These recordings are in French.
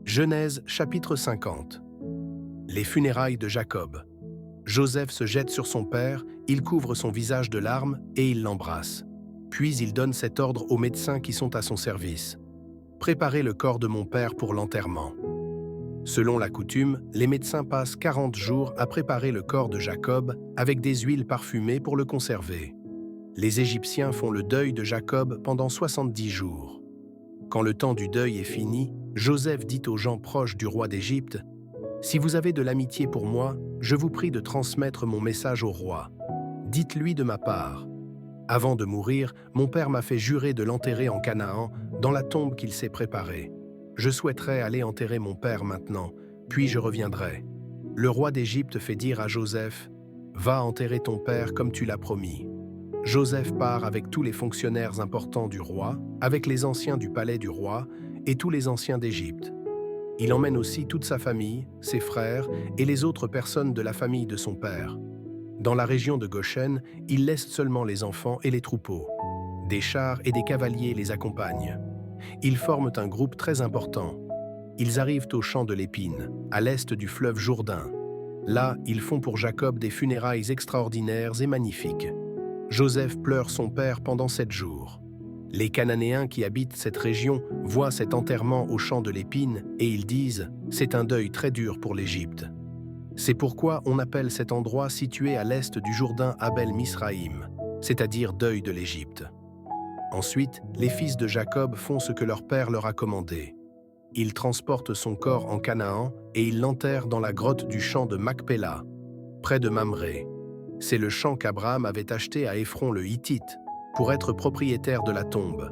Genèse chapitre 50. Les funérailles de Jacob. Joseph se jette sur son père, il couvre son visage de larmes et il l'embrasse. Puis il donne cet ordre aux médecins qui sont à son service. Préparez le corps de mon père pour l'enterrement. Selon la coutume, les médecins passent 40 jours à préparer le corps de Jacob avec des huiles parfumées pour le conserver. Les Égyptiens font le deuil de Jacob pendant 70 jours. Quand le temps du deuil est fini, Joseph dit aux gens proches du roi d'Égypte : « Si vous avez de l'amitié pour moi, je vous prie de transmettre mon message au roi. Dites-lui de ma part. Avant de mourir, mon père m'a fait jurer de l'enterrer en Canaan, dans la tombe qu'il s'est préparée. Je souhaiterais aller enterrer mon père maintenant, puis je reviendrai. » Le roi d'Égypte fait dire à Joseph : « Va enterrer ton père comme tu l'as promis. » Joseph part avec tous les fonctionnaires importants du roi, avec les anciens du palais du roi et tous les anciens d'Égypte. Il emmène aussi toute sa famille, ses frères et les autres personnes de la famille de son père. Dans la région de Goshen, il laisse seulement les enfants et les troupeaux. Des chars et des cavaliers les accompagnent. Ils forment un groupe très important. Ils arrivent au champ de l'Épine, à l'est du fleuve Jourdain. Là, ils font pour Jacob des funérailles extraordinaires et magnifiques. Joseph pleure son père pendant 7 jours. Les Cananéens qui habitent cette région voient cet enterrement au champ de l'Épine et ils disent « C'est un deuil très dur pour l'Égypte ». C'est pourquoi on appelle cet endroit situé à l'est du Jourdain Abel Misraïm, c'est-à-dire deuil de l'Égypte. Ensuite, les fils de Jacob font ce que leur père leur a commandé. Ils transportent son corps en Canaan et ils l'enterrent dans la grotte du champ de Macpéla, près de Mamré. C'est le champ qu'Abraham avait acheté à Éphron le Hittite pour être propriétaire de la tombe.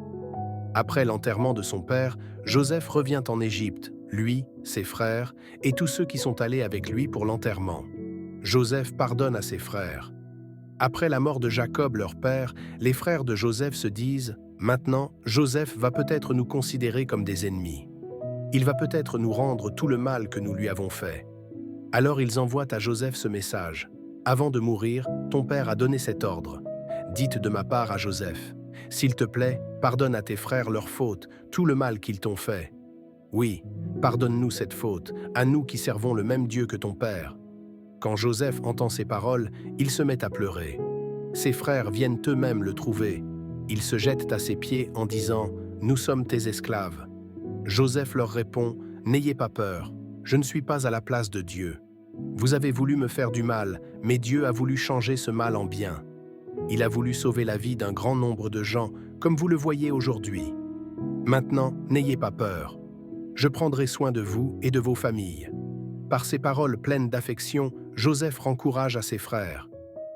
Après l'enterrement de son père, Joseph revient en Égypte, lui, ses frères et tous ceux qui sont allés avec lui pour l'enterrement. Joseph pardonne à ses frères. Après la mort de Jacob, leur père, les frères de Joseph se disent « Maintenant, Joseph va peut-être nous considérer comme des ennemis. Il va peut-être nous rendre tout le mal que nous lui avons fait. » Alors ils envoient à Joseph ce message : « Avant de mourir, ton père a donné cet ordre. Dites de ma part à Joseph : S'il te plaît, pardonne à tes frères leurs fautes, tout le mal qu'ils t'ont fait. Oui, pardonne-nous cette faute, à nous qui servons le même Dieu que ton père. » Quand Joseph entend ces paroles, il se met à pleurer. Ses frères viennent eux-mêmes le trouver. Ils se jettent à ses pieds en disant : « Nous sommes tes esclaves. » Joseph leur répond : « N'ayez pas peur, je ne suis pas à la place de Dieu. Vous avez voulu me faire du mal, mais Dieu a voulu changer ce mal en bien. Il a voulu sauver la vie d'un grand nombre de gens, comme vous le voyez aujourd'hui. Maintenant, n'ayez pas peur. Je prendrai soin de vous et de vos familles. » Par ces paroles pleines d'affection, Joseph rend courage à ses frères.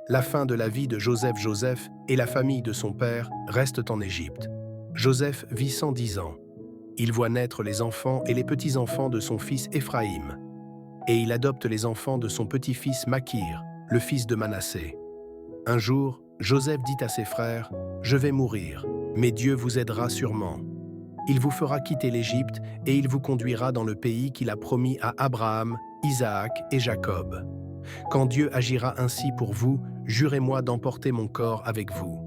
La fin de la vie de Joseph et la famille de son père restent en Égypte. Joseph vit 110 ans. Il voit naître les enfants et les petits-enfants de son fils Éphraïm. Et il adopte les enfants de son petit-fils Makir, le fils de Manassé. Un jour, Joseph dit à ses frères : « Je vais mourir, mais Dieu vous aidera sûrement. Il vous fera quitter l'Égypte et il vous conduira dans le pays qu'il a promis à Abraham, Isaac et Jacob. Quand Dieu agira ainsi pour vous, jurez-moi d'emporter mon corps avec vous. »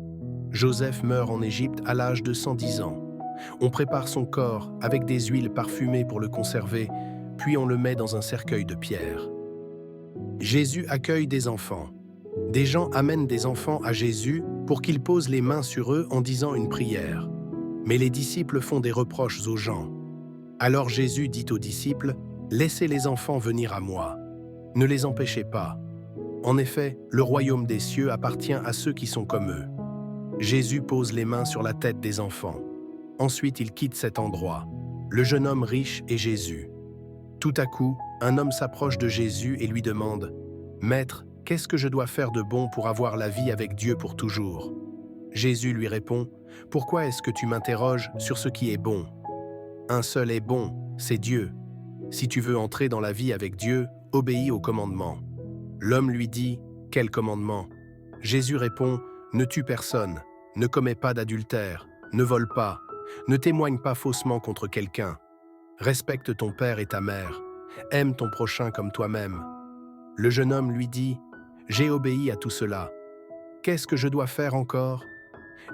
Joseph meurt en Égypte à l'âge de 110 ans. On prépare son corps avec des huiles parfumées pour le conserver, puis on le met dans un cercueil de pierre. Jésus accueille des enfants. Des gens amènent des enfants à Jésus pour qu'il pose les mains sur eux en disant une prière. Mais les disciples font des reproches aux gens. Alors Jésus dit aux disciples : « Laissez les enfants venir à moi. Ne les empêchez pas. En effet, le royaume des cieux appartient à ceux qui sont comme eux. » Jésus pose les mains sur la tête des enfants. Ensuite, il quitte cet endroit. Le jeune homme riche et Jésus. Tout à coup, un homme s'approche de Jésus et lui demande : « Maître, qu'est-ce que je dois faire de bon pour avoir la vie avec Dieu pour toujours ?» Jésus lui répond : « Pourquoi est-ce que tu m'interroges sur ce qui est bon ? Un seul est bon, c'est Dieu. Si tu veux entrer dans la vie avec Dieu, obéis aux commandements. » L'homme lui dit : « Quel commandement ? » Jésus répond : « Ne tue personne, ne commets pas d'adultère, ne vole pas, ne témoigne pas faussement contre quelqu'un. Respecte ton père et ta mère, aime ton prochain comme toi-même. » Le jeune homme lui dit : « J'ai obéi à tout cela. Qu'est-ce que je dois faire encore ?»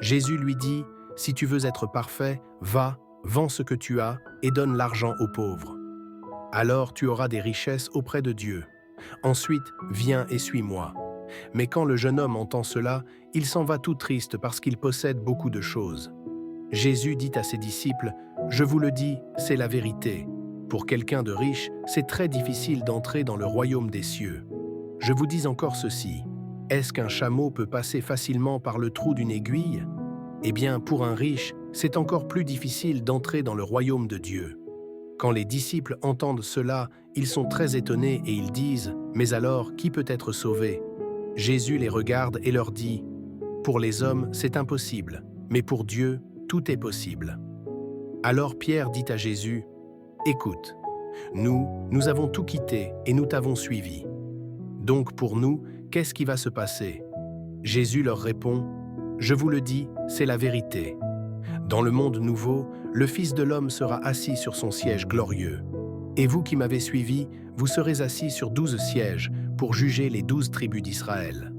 Jésus lui dit : « Si tu veux être parfait, va, vends ce que tu as et donne l'argent aux pauvres. Alors tu auras des richesses auprès de Dieu. Ensuite, viens et suis-moi. Mais quand le jeune homme entend cela, il s'en va tout triste parce qu'il possède beaucoup de choses. Jésus dit à ses disciples, « Je vous le dis, c'est la vérité. Pour quelqu'un de riche, c'est très difficile d'entrer dans le royaume des cieux. Je vous dis encore ceci, est-ce qu'un chameau peut passer facilement par le trou d'une aiguille? Eh bien, pour un riche, c'est encore plus difficile d'entrer dans le royaume de Dieu. » Quand les disciples entendent cela, ils sont très étonnés et ils disent, « Mais alors, qui peut être sauvé ?» Jésus les regarde et leur dit, « Pour les hommes, c'est impossible, mais pour Dieu, tout est possible. » Alors Pierre dit à Jésus, « Écoute, nous avons tout quitté et nous t'avons suivi. Donc pour nous, qu'est-ce qui va se passer ?» Jésus leur répond, « Je vous le dis, c'est la vérité. Dans le monde nouveau, le Fils de l'homme sera assis sur son siège glorieux. Et vous qui m'avez suivi, vous serez assis sur 12 sièges pour juger les 12 tribus d'Israël.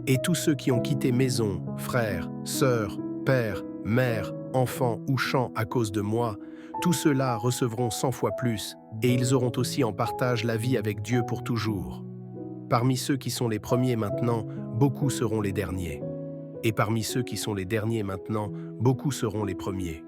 Et tous ceux qui ont quitté maison, frères, sœurs, pères, mères, enfants ou champs à cause de moi, tous ceux-là recevront 100 fois plus, et ils auront aussi en partage la vie avec Dieu pour toujours. Parmi ceux qui sont les premiers maintenant, beaucoup seront les derniers. Et parmi ceux qui sont les derniers maintenant, beaucoup seront les premiers. »